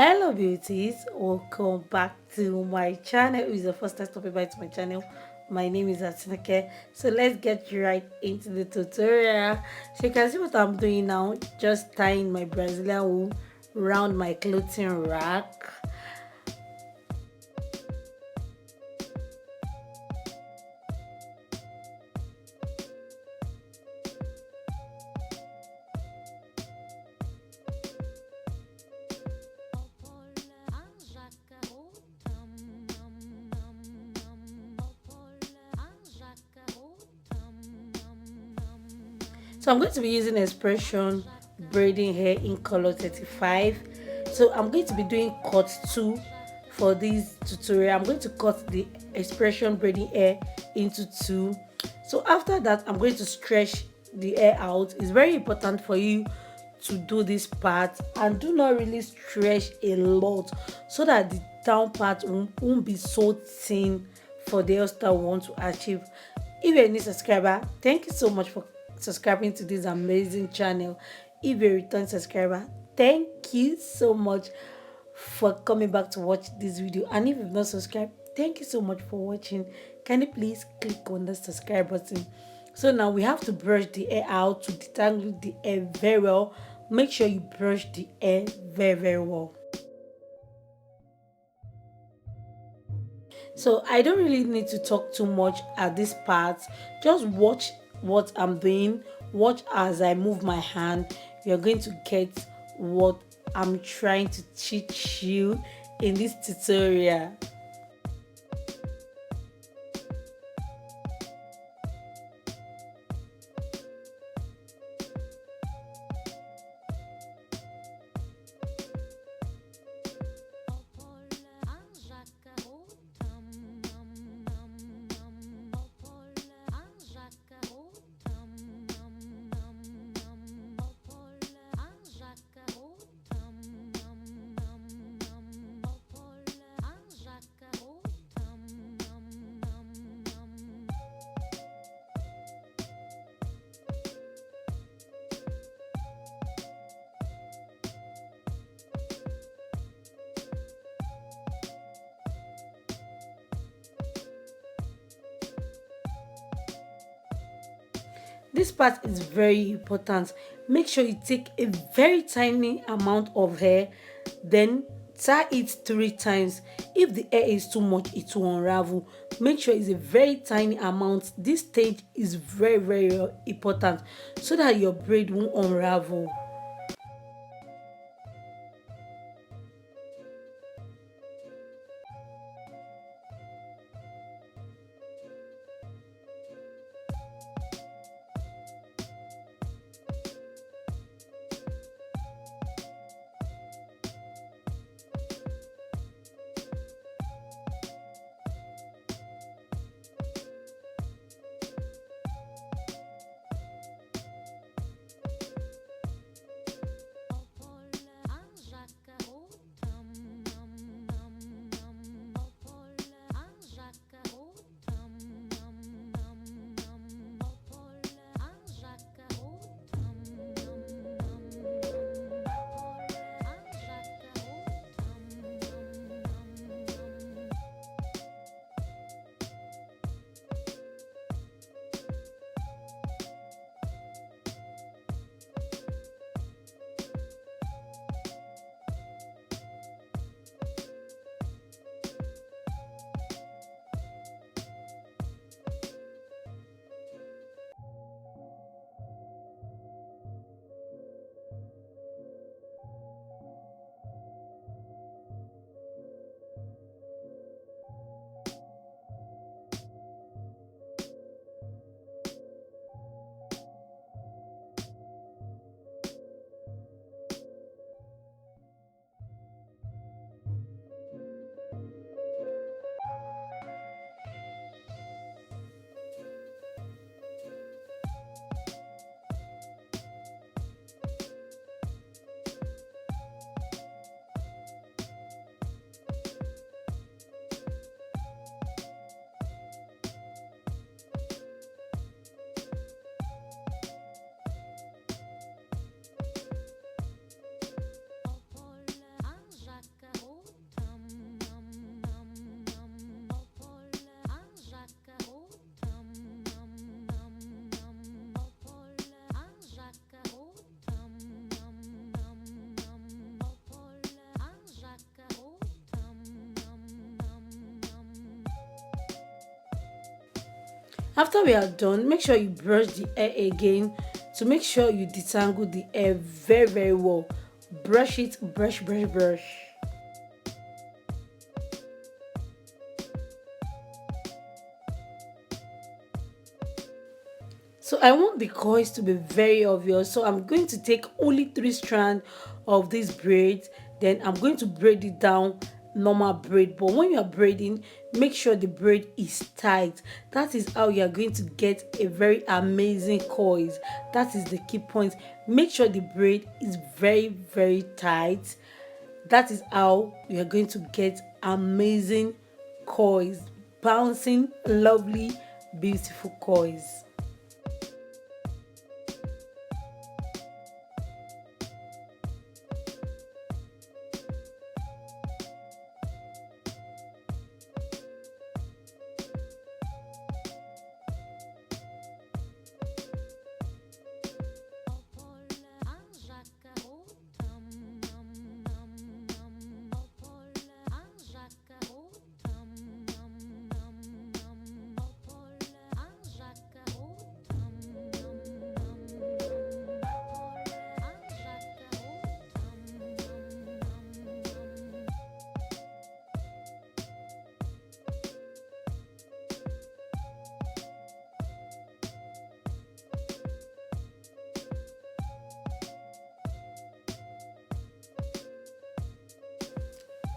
Hello beauties, welcome back to my channel. If it's the first time stopping by to my channel, my name is Atinake. So let's get right into the tutorial. So you can see what I'm doing now, just tying my Brazilian wool around my clothing rack. So I'm going to be using expression braiding hair in color 35. So I'm going to be doing cut 2 for this tutorial. I'm going to cut the expression braiding hair into 2. So after that, I'm going to stretch the hair out. It's very important for you to do this part and do not really stretch a lot so that the down part won't be so thin for the hairstyle we want to achieve. If you're a new subscriber, thank you so much for subscribing to this amazing channel. If you're a return subscriber, thank you so much for coming back to watch this video. And if you've not subscribed, thank you so much for watching. Can you please click on the subscribe button? So now we have to brush the hair out to detangle the hair very well. Make sure you brush the hair very well. So I don't really need to talk too much at this part. Just watch what I'm doing. Watch as I move my hand. You're going to get what I'm trying to teach you in this tutorial. This part is very important. Make sure you take a very tiny amount of hair, then tie it 3 times. If the hair is too much, it will unravel. Make sure it's a very tiny amount. This stage is very important so that your braid won't unravel. After we are done, make sure you brush the hair again to make sure you detangle the hair very well. Brush it, brush. So I want the coils to be very obvious, so I'm going to take only 3 strands of these braids, then I'm going to braid it down normal braid. But when you are braiding, make sure the braid is tight. That is how you are going to get a very amazing coils. That is the key point. Make sure the braid is very tight. That is how you are going to get amazing coils, bouncing lovely beautiful coils.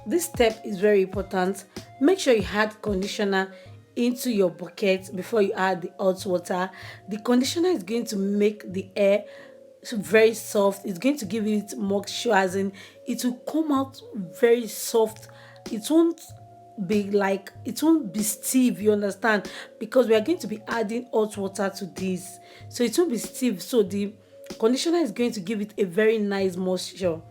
This step is very important. Make sure you add conditioner into your bucket before you add the hot water. The conditioner is going to make the hair very soft. It's going to give it moisture, as in it will come out very soft. It won't it won't be stiff, you understand, because we are going to be adding hot water to this, so it won't be stiff. So the conditioner is going to give it a very nice moisture.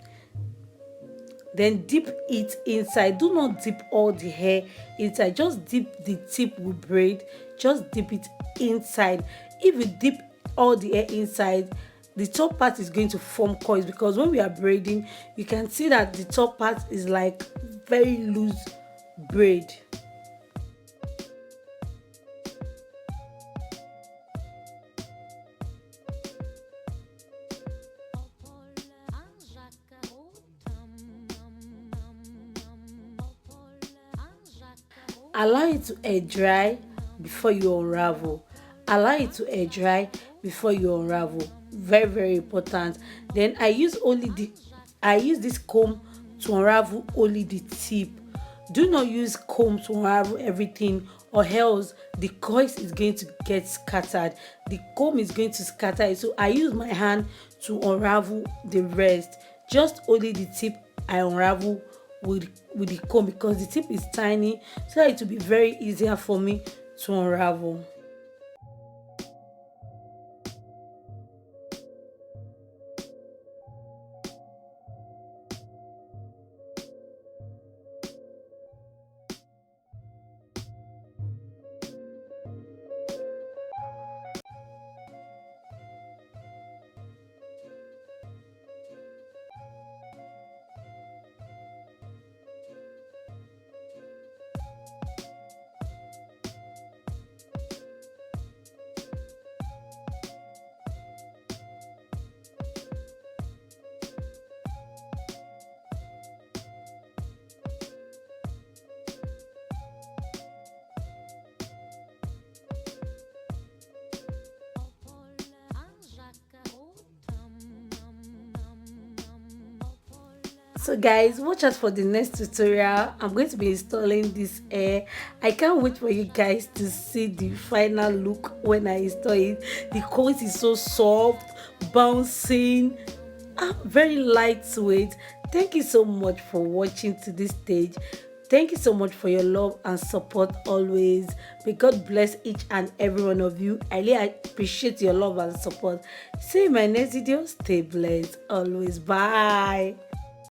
Then dip it inside. Do not dip all the hair inside, just dip the tip with braid, just dip it inside. If you dip all the hair inside, the top part is going to form coils, because when we are braiding you can see that the top part is like very loose braid. Allow it to air dry before you unravel. Allow it to air dry before you unravel. Very important. Then I use this comb to unravel only the tip. Do not use comb to unravel everything, or else the coils is going to get scattered. The comb is going to scatter it. So I use my hand to unravel the rest. Just only the tip I unravel with the comb, because the tip is tiny, so that it will be very easier for me to unravel. So guys, watch out for the next tutorial. I'm going to be installing this hair. I can't wait for you guys to see the final look when I install it. The coat is so soft, bouncing, very lightweight. Thank you so much for watching to this stage. Thank you so much for your love and support always. May God bless each and every one of you. I really appreciate your love and support. See you in my next video. Stay blessed always. Bye.